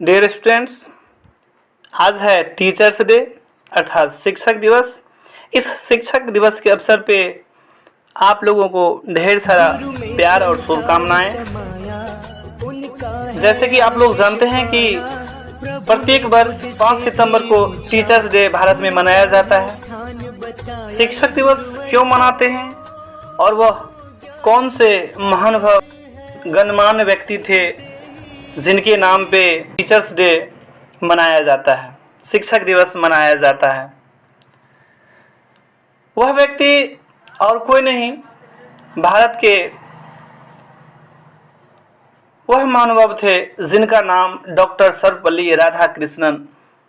Dear students, आज है teachers day अर्थात शिक्षक दिवस। इस शिक्षक दिवस के अवसर पे आप लोगों को ढेर सारा प्यार और शुभकामनाएं। जैसे कि आप लोग जानते हैं कि प्रत्येक वर्ष 5 सितंबर को टीचर्स डे भारत में मनाया जाता है। शिक्षक दिवस क्यों मनाते हैं और वह कौन से महानुभाव गणमान्य व्यक्ति थे जिनके नाम पे टीचर्स डे मनाया जाता है, शिक्षक दिवस मनाया जाता है। वह व्यक्ति और कोई नहीं, भारत के वह महानुभाव थे जिनका नाम डॉक्टर सर्वपल्ली राधाकृष्णन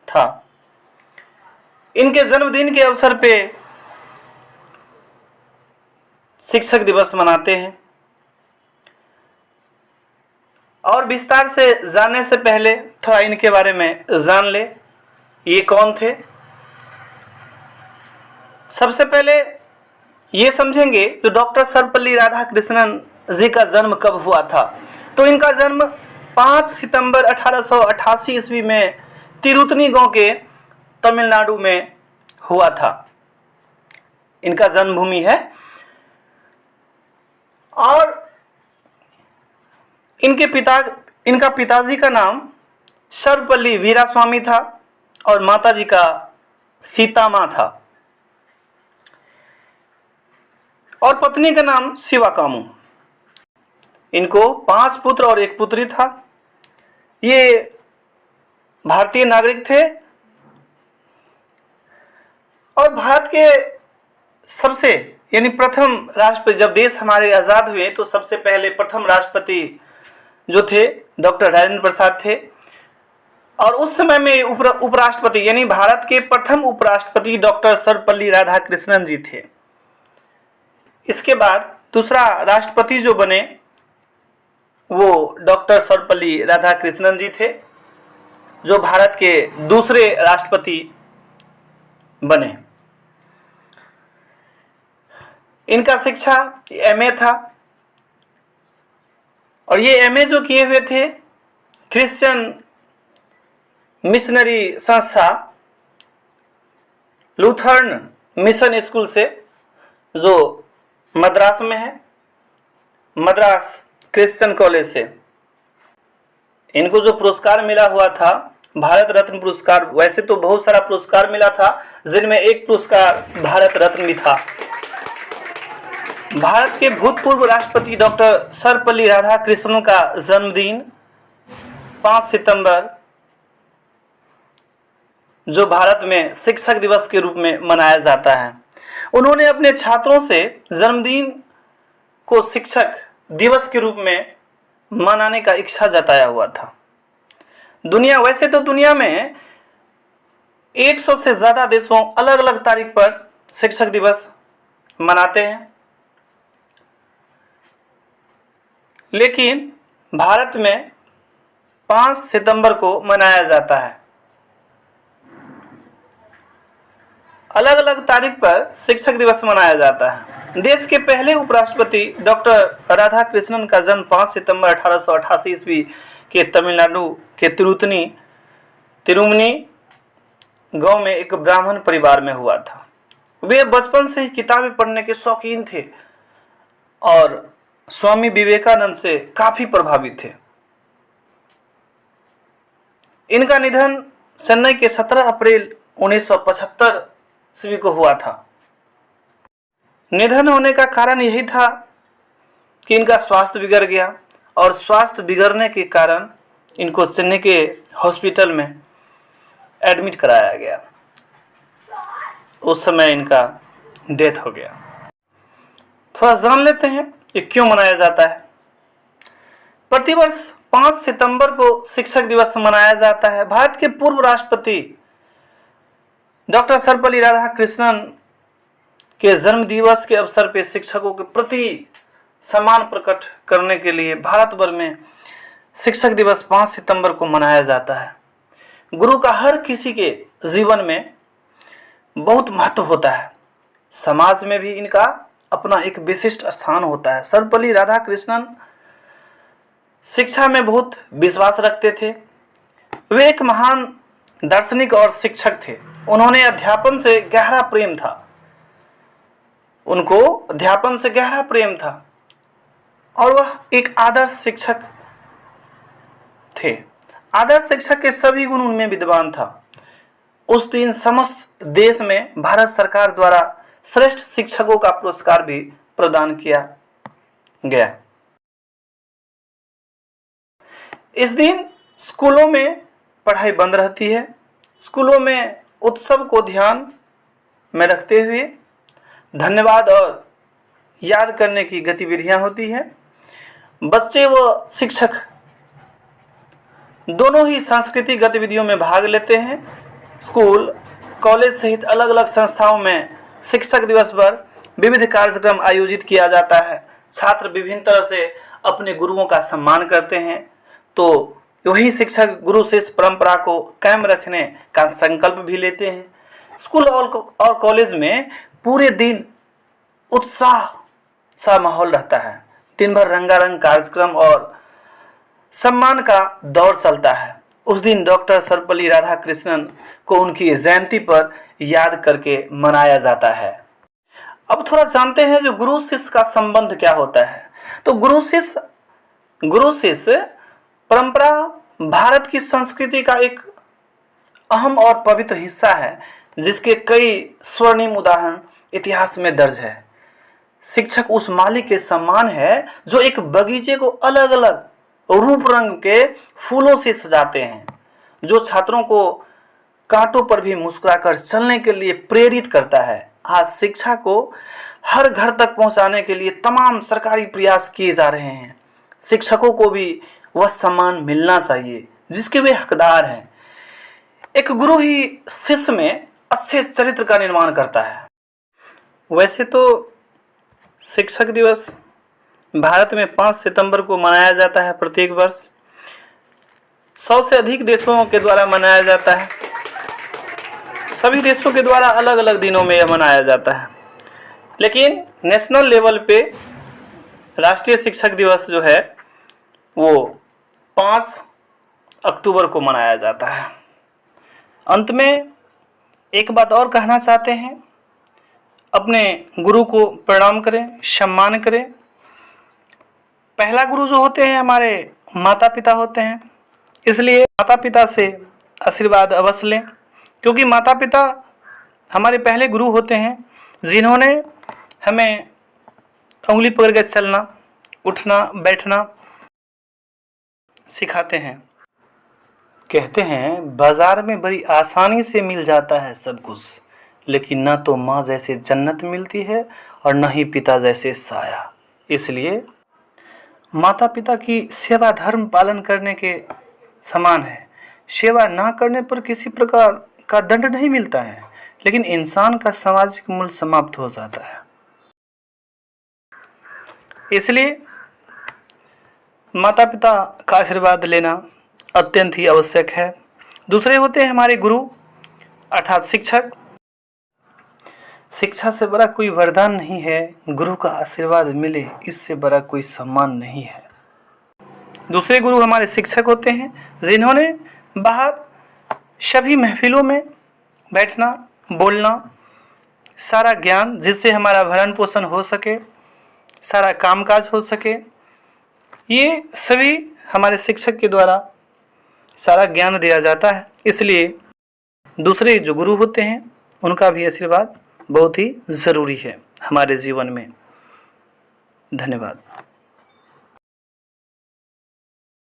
था। इनके जन्मदिन के अवसर पे शिक्षक दिवस मनाते हैं। और विस्तार से जानने से पहले थोड़ा इनके बारे में जान ले, ये कौन थे। सबसे पहले ये समझेंगे कि डॉक्टर सर्वपल्ली राधाकृष्णन जी का जन्म कब हुआ था। तो इनका जन्म 5 सितंबर 1888 ईस्वी में तिरुतनी गांव के तमिलनाडु में हुआ था। इनका जन्मभूमि है। और इनका पिताजी का नाम सर्वपल्ली वीरास्वामी था और माताजी का सीतामा था और पत्नी का नाम शिवाकामू। इनको 5 पुत्र और 1 पुत्री था। ये भारतीय नागरिक थे और भारत के सबसे यानी प्रथम राष्ट्रपति, जब देश हमारे आज़ाद हुए तो सबसे पहले प्रथम राष्ट्रपति जो थे डॉक्टर राजेंद्र प्रसाद थे। और उस समय में उपराष्ट्रपति यानी भारत के प्रथम उपराष्ट्रपति डॉक्टर सर्वपल्ली राधाकृष्णन जी थे। इसके बाद दूसरा राष्ट्रपति जो बने वो डॉक्टर सर्वपल्ली राधाकृष्णन जी थे, जो भारत के दूसरे राष्ट्रपति बने। इनका शिक्षा एमए था और ये एमए जो किए हुए थे क्रिश्चियन मिशनरी संस्था लूथरन मिशन स्कूल से, जो मद्रास में है, मद्रास क्रिश्चियन कॉलेज से। इनको जो पुरस्कार मिला हुआ था भारत रत्न पुरस्कार, वैसे तो बहुत सारा पुरस्कार मिला था जिनमें एक पुरस्कार भारत रत्न भी था। भारत के भूतपूर्व राष्ट्रपति डॉक्टर सर्वपल्ली राधाकृष्णन का जन्मदिन 5 सितंबर जो भारत में शिक्षक दिवस के रूप में मनाया जाता है। उन्होंने अपने छात्रों से जन्मदिन को शिक्षक दिवस के रूप में मनाने का इच्छा जताया हुआ था। वैसे तो दुनिया में 100 से ज़्यादा देशों अलग अलग तारीख पर शिक्षक दिवस मनाते हैं, लेकिन भारत में 5 सितंबर को मनाया जाता है। अलग अलग तारीख पर शिक्षक दिवस मनाया जाता है। देश के पहले उपराष्ट्रपति डॉक्टर राधाकृष्णन का जन्म 5 सितंबर 1888 ईस्वी के तमिलनाडु के तिरुमनी गांव में एक ब्राह्मण परिवार में हुआ था। वे बचपन से ही किताबें पढ़ने के शौकीन थे और स्वामी विवेकानंद से काफी प्रभावित थे। इनका निधन चेन्नई के 17 अप्रैल 1975 ईस्वी को हुआ था। निधन होने का कारण यही था कि इनका स्वास्थ्य बिगड़ गया और स्वास्थ्य बिगड़ने के कारण इनको चेन्नई के हॉस्पिटल में एडमिट कराया गया। उस समय इनका डेथ हो गया। थोड़ा जान लेते हैं ये क्यों मनाया जाता है। प्रतिवर्ष 5 सितंबर को शिक्षक दिवस मनाया जाता है। भारत के पूर्व राष्ट्रपति डॉक्टर सर्वपल्ली राधाकृष्णन के जन्म दिवस के अवसर पर शिक्षकों के प्रति सम्मान प्रकट करने के लिए भारत भर में शिक्षक दिवस 5 सितंबर को मनाया जाता है। गुरु का हर किसी के जीवन में बहुत महत्व होता है। समाज में भी इनका अपना एक विशिष्ट स्थान होता है। सर्वपल्ली राधाकृष्णन शिक्षा में बहुत विश्वास रखते थे। वे एक महान दार्शनिक और शिक्षक थे। उन्होंने अध्यापन से गहरा प्रेम था, उनको अध्यापन से गहरा प्रेम था और वह एक आदर्श शिक्षक थे। आदर्श शिक्षक के सभी गुण उनमें विद्यमान था। उस दिन समस्त देश में भारत सरकार द्वारा श्रेष्ठ शिक्षकों का पुरस्कार भी प्रदान किया गया। इस दिन स्कूलों में पढ़ाई बंद रहती है। स्कूलों में उत्सव को ध्यान में रखते हुए धन्यवाद और याद करने की गतिविधियां होती है। बच्चे व शिक्षक दोनों ही सांस्कृतिक गतिविधियों में भाग लेते हैं। स्कूल, कॉलेज सहित अलग अलग संस्थाओं में शिक्षक दिवस पर विविध कार्यक्रम आयोजित किया जाता है। छात्र विभिन्न तरह से अपने गुरुओं का सम्मान करते हैं, तो वही शिक्षक गुरु शिष्य परंपरा को कायम रखने का संकल्प भी लेते हैं। स्कूल और कॉलेज में पूरे दिन उत्साह सा माहौल रहता है। दिन भर रंगारंग कार्यक्रम और सम्मान का दौर चलता है। उस दिन डॉक्टर सर्वपल्ली राधाकृष्णन को उनकी जयंती पर याद करके मनाया जाता है। अब थोड़ा जानते हैं जो गुरु शिष्य का संबंध क्या होता है। तो गुरु शिष्य परंपरा भारत की संस्कृति का एक अहम और पवित्र हिस्सा है, जिसके कई स्वर्णिम उदाहरण इतिहास में दर्ज है। शिक्षक उस माली के समान है जो एक बगीचे को अलग अलग रूप रंग के फूलों से सजाते हैं, जो छात्रों को कांटों पर भी मुस्कुराकर चलने के लिए प्रेरित करता है। आज शिक्षा को हर घर तक पहुंचाने के लिए तमाम सरकारी प्रयास किए जा रहे हैं। शिक्षकों को भी वह सम्मान मिलना चाहिए जिसके वे हकदार हैं। एक गुरु ही शिष्य में अच्छे चरित्र का निर्माण करता है। वैसे तो शिक्षक दिवस भारत में 5 सितंबर को मनाया जाता है प्रत्येक वर्ष। 100 से अधिक देशों के द्वारा मनाया जाता है। सभी देशों के द्वारा अलग अलग दिनों में यह मनाया जाता है, लेकिन नेशनल लेवल पे राष्ट्रीय शिक्षक दिवस जो है वो 5 अक्टूबर को मनाया जाता है। अंत में एक बात और कहना चाहते हैं, अपने गुरु को प्रणाम करें, सम्मान करें। पहला गुरु जो होते हैं हमारे माता पिता होते हैं, इसलिए माता पिता से आशीर्वाद अवश्य लें, क्योंकि माता पिता हमारे पहले गुरु होते हैं जिन्होंने हमें उंगली पकड़ के चलना, उठना, बैठना सिखाते हैं। कहते हैं बाजार में बड़ी आसानी से मिल जाता है सब कुछ, लेकिन न तो माँ जैसे जन्नत मिलती है और न ही पिता जैसे साया। इसलिए माता पिता की सेवा धर्म पालन करने के समान है। सेवा ना करने पर किसी प्रकार का दंड नहीं मिलता है, लेकिन इंसान का सामाजिक मूल्य समाप्त हो जाता है। इसलिए माता पिता का आशीर्वाद लेना अत्यंत ही आवश्यक है। दूसरे होते हैं हमारे गुरु अर्थात शिक्षक। शिक्षा से बड़ा कोई वरदान नहीं है, गुरु का आशीर्वाद मिले इससे बड़ा कोई सम्मान नहीं है। दूसरे गुरु हमारे शिक्षक होते हैं जिन्होंने बाहर सभी महफिलों में बैठना, बोलना, सारा ज्ञान जिससे हमारा भरण पोषण हो सके, सारा कामकाज हो सके, ये सभी हमारे शिक्षक के द्वारा सारा ज्ञान दिया जाता है। इसलिए दूसरे जो गुरु होते हैं उनका भी आशीर्वाद बहुत ही ज़रूरी है हमारे जीवन में। धन्यवाद।